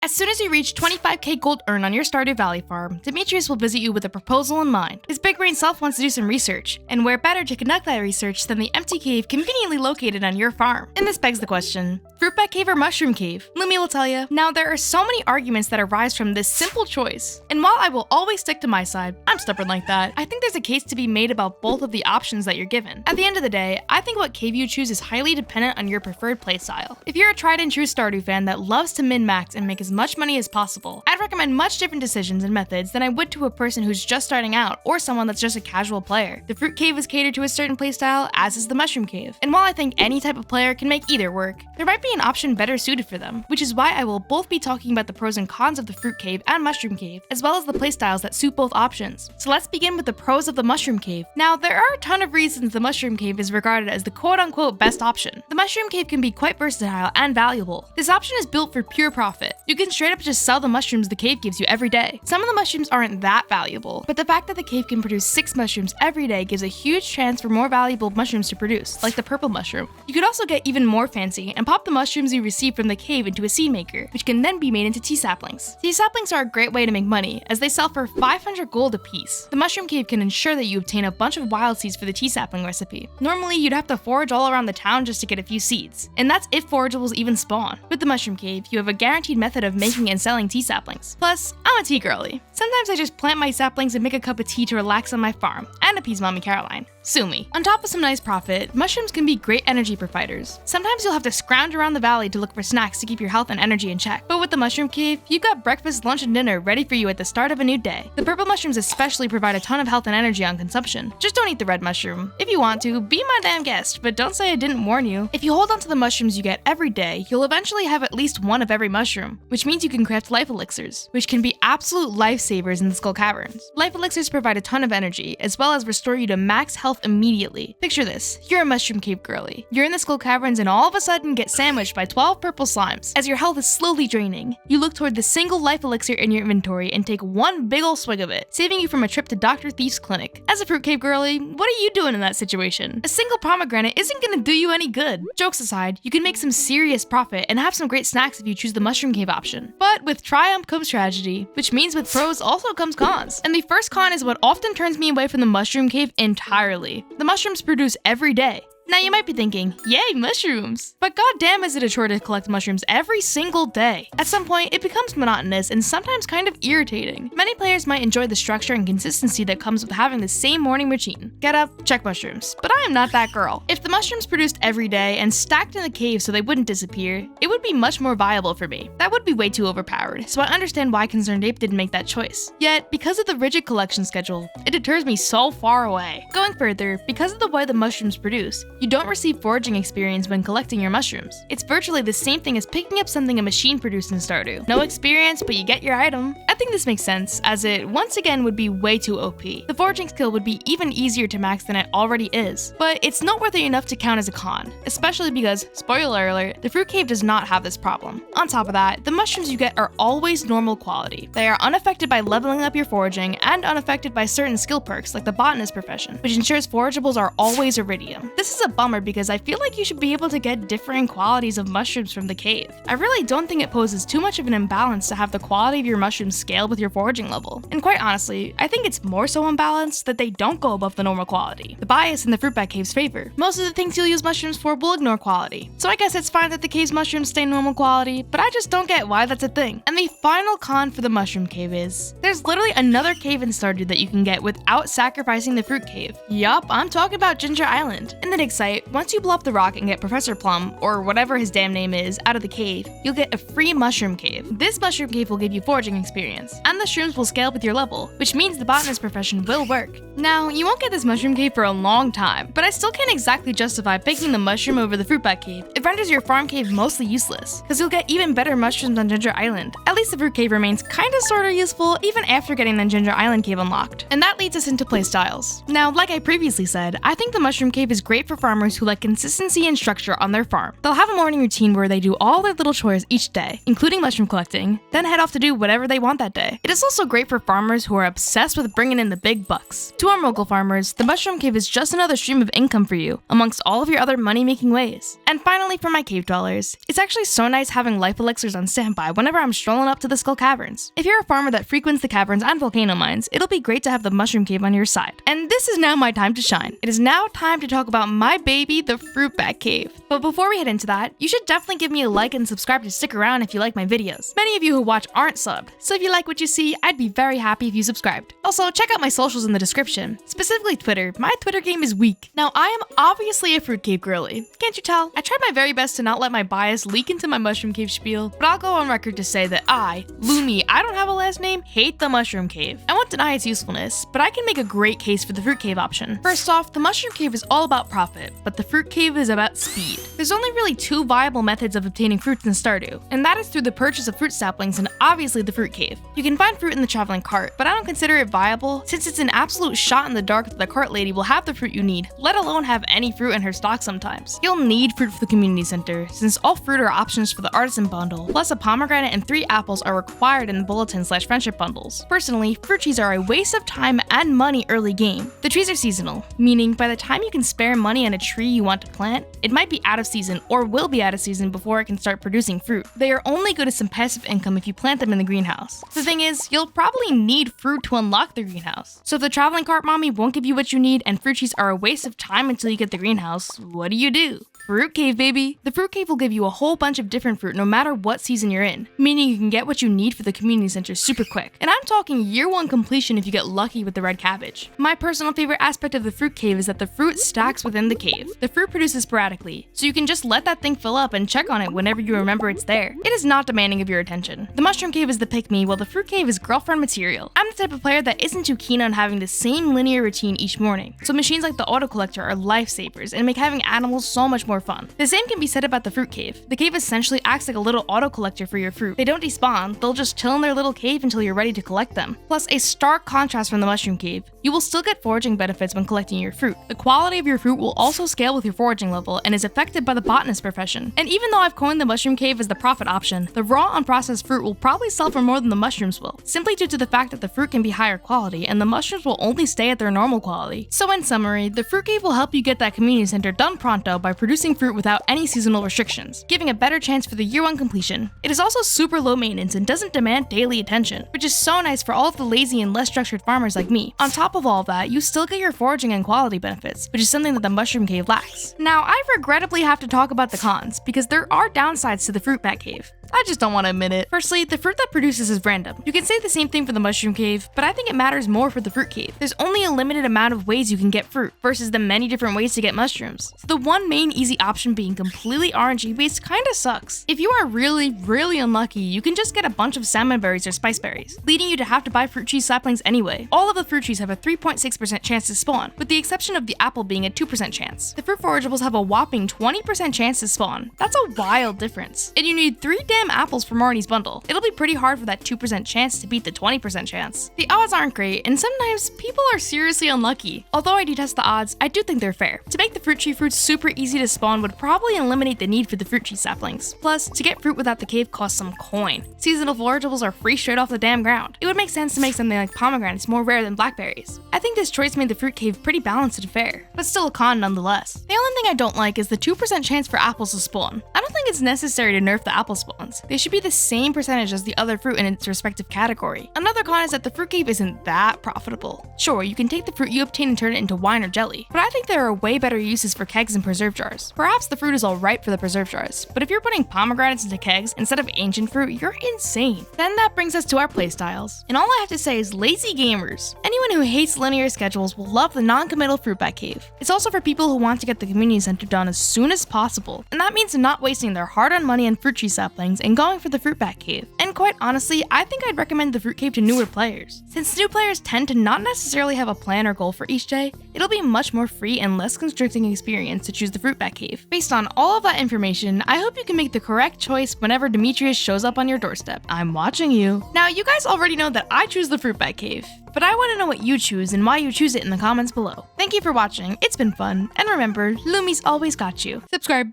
As soon as you reach 25k gold earned on your Stardew Valley farm, Demetrius will visit you with a proposal in mind. His big brain self wants to do some research, and where better to conduct that research than the empty cave conveniently located on your farm? And this begs the question, Fruitbat Cave or Mushroom Cave? Lummi will tell you. Now, there are so many arguments that arise from this simple choice, and while I will always stick to my side, I'm stubborn like that, I think there's a case to be made about both of the options that you're given. At the end of the day, I think what cave you choose is highly dependent on your preferred playstyle. If you're a tried and true Stardew fan that loves to min-max and make as much money as possible, I'd recommend much different decisions and methods than I would to a person who's just starting out or someone that's just a casual player. The Fruit Cave is catered to a certain playstyle, as is the Mushroom Cave. And while I think any type of player can make either work, there might be an option better suited for them, which is why I will both be talking about the pros and cons of the Fruit Cave and Mushroom Cave, as well as the playstyles that suit both options. So let's begin with the pros of the Mushroom Cave. Now, there are a ton of reasons the Mushroom Cave is regarded as the quote-unquote best option. The Mushroom Cave can be quite versatile and valuable. This option is built for pure profit. You can straight up just sell the mushrooms the cave gives you every day. Some of the mushrooms aren't that valuable, but the fact that the cave can produce 6 mushrooms every day gives a huge chance for more valuable mushrooms to produce, like the purple mushroom. You could also get even more fancy and pop the mushrooms you receive from the cave into a seed maker, which can then be made into tea saplings. Tea saplings are a great way to make money, as they sell for 500 gold a piece. The Mushroom Cave can ensure that you obtain a bunch of wild seeds for the tea sapling recipe. Normally, you'd have to forage all around the town just to get a few seeds, and that's if forageables even spawn. With the Mushroom Cave, you have a guaranteed method of making and selling tea saplings. Plus, I'm a tea girly. Sometimes I just plant my saplings and make a cup of tea to relax on my farm and appease Mommy Caroline. Sue me. On top of some nice profit, mushrooms can be great energy providers. Sometimes you'll have to scrounge around the valley to look for snacks to keep your health and energy in check. But with the Mushroom Cave, you've got breakfast, lunch, and dinner ready for you at the start of a new day. The purple mushrooms especially provide a ton of health and energy on consumption. Just don't eat the red mushroom. If you want to, be my damn guest, but don't say I didn't warn you. If you hold on to the mushrooms you get every day, you'll eventually have at least one of every mushroom, which means you can craft life elixirs, which can be absolute lifesavers in the Skull Caverns. Life elixirs provide a ton of energy, as well as restore you to max health immediately. Picture this, you're a Mushroom Cave girly. You're in the Skull Caverns and all of a sudden get sandwiched by 12 purple slimes. As your health is slowly draining, you look toward the single life elixir in your inventory and take one big ol' swig of it, saving you from a trip to Dr. Thief's clinic. As a Fruit Cave girly, what are you doing in that situation? A single pomegranate isn't gonna do you any good. Jokes aside, you can make some serious profit and have some great snacks if you choose the Mushroom Cave option. But with triumph comes tragedy, which means with pros also comes cons. And the first con is what often turns me away from the Mushroom Cave entirely. The mushrooms produce every day. Now you might be thinking, yay, mushrooms! But goddamn is it a chore to collect mushrooms every single day. At some point, it becomes monotonous and sometimes kind of irritating. Many players might enjoy the structure and consistency that comes with having the same morning routine. Get up, check mushrooms. But I am not that girl. If the mushrooms produced every day and stacked in the cave so they wouldn't disappear, it would be much more viable for me. That would be way too overpowered, so I understand why Concerned Ape didn't make that choice. Yet, because of the rigid collection schedule, it deters me so far away. Going further, because of the way the mushrooms produce, you don't receive foraging experience when collecting your mushrooms. It's virtually the same thing as picking up something a machine produced in Stardew. No experience, but you get your item. I think this makes sense, as it, once again, would be way too OP. The foraging skill would be even easier to max than it already is. But it's noteworthy enough to count as a con, especially because, spoiler alert, the Fruit Cave does not have this problem. On top of that, the mushrooms you get are always normal quality. They are unaffected by leveling up your foraging and unaffected by certain skill perks like the botanist profession, which ensures forageables are always iridium. This is a bummer because I feel like you should be able to get differing qualities of mushrooms from the cave. I really don't think it poses too much of an imbalance to have the quality of your mushrooms scale with your foraging level. And quite honestly, I think it's more so unbalanced that they don't go above the normal quality. The bias in the Fruitbat Cave's favor. Most of the things you'll use mushrooms for will ignore quality. So I guess it's fine that the cave's mushrooms stay normal quality, but I just don't get why that's a thing. And the final con for the Mushroom Cave is, there's literally another cave in Stardew that you can get without sacrificing the Fruit Cave. Yup, I'm talking about Ginger Island. In the dig site, once you blow up the rock and get Professor Plum, or whatever his damn name is, out of the cave, you'll get a free Mushroom Cave. This Mushroom Cave will give you foraging experience, and the shrooms will scale with your level, which means the botanist profession will work. Now, you won't get this Mushroom Cave for a long time, but I still can't exactly justify picking the mushroom over the Fruitbat Cave. It renders your farm cave mostly useless, because you'll get even better mushrooms on Ginger Island. At least the Fruit Cave remains kinda sorta useful even after getting the Ginger Island Cave unlocked. And that leads us into playstyles. Now, like I previously said, I think the Mushroom Cave is great for farmers who like consistency and structure on their farm. They'll have a morning routine where they do all their little chores each day, including mushroom collecting, then head off to do whatever they want that day. It is also great for farmers who are obsessed with bringing in the big bucks. To our mogul farmers, the mushroom cave is just another stream of income for you, amongst all of your other money-making ways. And finally, for my cave dwellers, it's actually so nice having life elixirs on standby whenever I'm strolling up to the Skull Caverns. If you're a farmer that frequents the caverns and volcano mines, it'll be great to have the mushroom cave on your side. And this is now my time to shine. It is now time to talk about my baby, the fruit bat cave. But before we head into that, you should definitely give me a like and subscribe to stick around if you like my videos. Many of you who watch aren't subbed, so if you like what you see, I'd be very happy if you subscribed. Also, check out my socials in the description, specifically Twitter. My Twitter game is weak. Now, I am obviously a fruit cave girly. Can't you tell? I tried my very best to not let my bias leak into my mushroom cave spiel, but I'll go on record to say that I, Lummi, I don't have a last name, hate the mushroom cave. I won't deny its usefulness, but I can make a great case for the fruit cave option. First off, the mushroom cave is all about profit, but the fruit cave is about speed. There's only really two viable methods of obtaining fruits in Stardew, and that is through the purchase of fruit saplings and obviously the fruit cave. You can find fruit in the traveling cart, but I don't consider it viable since it's an absolute shot in the dark that the cart lady will have the fruit you need, let alone have any fruit in her stock sometimes. You'll need fruit for the community center, since all fruit are options for the artisan bundle, plus a pomegranate and 3 apples are required in the bulletin/friendship bundles. Personally, fruit trees are a waste of time and money early game. The trees are seasonal, meaning by the time you can spare money on a tree you want to plant, it might be out of season or will be out of season before it can start producing fruit. They are only good as some passive income if you plant them in the greenhouse. The thing is, you'll probably need fruit to unlock the greenhouse. So if the traveling cart mommy won't give you what you need and fruit trees are a waste of time until you get the greenhouse, what do? Fruit cave, baby! The fruit cave will give you a whole bunch of different fruit no matter what season you're in, meaning you can get what you need for the community center super quick. And I'm talking year 1 completion if you get lucky with the red cabbage. My personal favorite aspect of the fruit cave is that the fruit stacks within the cave. The fruit produces sporadically, so you can just let that thing fill up and check on it whenever you remember it's there. It is not demanding of your attention. The mushroom cave is the pick-me, while the fruit cave is girlfriend material. I'm the type of player that isn't too keen on having the same linear routine each morning, so machines like the auto collector are lifesavers and make having animals so much more fun. The same can be said about the fruit cave. The cave essentially acts like a little auto collector for your fruit. They don't despawn, they'll just chill in their little cave until you're ready to collect them. Plus, a stark contrast from the mushroom cave. You will still get foraging benefits when collecting your fruit. The quality of your fruit will also scale with your foraging level and is affected by the botanist profession. And even though I've coined the mushroom cave as the profit option, the raw unprocessed fruit will probably sell for more than the mushrooms will, simply due to the fact that the fruit can be higher quality and the mushrooms will only stay at their normal quality. So in summary, the fruit cave will help you get that community center done pronto by producing fruit without any seasonal restrictions, giving a better chance for the year 1 completion. It is also super low maintenance and doesn't demand daily attention, which is so nice for all of the lazy and less structured farmers like me. On top of all of that, you still get your foraging and quality benefits, which is something that the mushroom cave lacks. Now, I regrettably have to talk about the cons, because there are downsides to the fruit bat cave. I just don't want to admit it. Firstly, the fruit that produces is random. You can say the same thing for the mushroom cave, but I think it matters more for the fruit cave. There's only a limited amount of ways you can get fruit, versus the many different ways to get mushrooms. So the one main easy option being completely RNG based kinda sucks. If you are really unlucky, you can just get a bunch of salmon berries or spice berries, leading you to have to buy fruit tree saplings anyway. All of the fruit trees have a 3.6% chance to spawn, with the exception of the apple being a 2% chance. The fruit forageables have a whopping 20% chance to spawn. That's a wild difference. And you need 3 damn apples for Marnie's bundle. It'll be pretty hard for that 2% chance to beat the 20% chance. The odds aren't great, and sometimes people are seriously unlucky. Although I detest the odds, I do think they're fair. To make the fruit tree fruits super easy to spawn would probably eliminate the need for the fruit tree saplings. Plus, to get fruit without the cave costs some coin. Seasonal forageables are free straight off the damn ground. It would make sense to make something like pomegranates more rare than blackberries. I think this choice made the fruit cave pretty balanced and fair, but still a con nonetheless. The only thing I don't like is the 2% chance for apples to spawn. I don't think it's necessary to nerf the apple spawns. They should be the same percentage as the other fruit in its respective category. Another con is that the fruit cave isn't that profitable. Sure, you can take the fruit you obtain and turn it into wine or jelly, but I think there are way better uses for kegs and preserve jars. Perhaps the fruit is all right for the preserve jars, but if you're putting pomegranates into kegs instead of ancient fruit, you're insane. Then that brings us to our playstyles. And all I have to say is lazy gamers. Anyone who hates linear schedules will love the non-committal fruit bat cave. It's also for people who want to get the community center done as soon as possible, and that means not wasting their hard-earned money on fruit tree saplings and going for the fruit bat cave. And And quite honestly, I think I'd recommend the Fruit Cave to newer players. Since new players tend to not necessarily have a plan or goal for each day, it'll be a much more free and less constricting experience to choose the Fruit Bat Cave. Based on all of that information, I hope you can make the correct choice whenever Demetrius shows up on your doorstep. I'm watching you. Now, you guys already know that I choose the Fruit Bat Cave, but I want to know what you choose and why you choose it in the comments below. Thank you for watching, it's been fun, and remember, Lummi's always got you. Subscribe.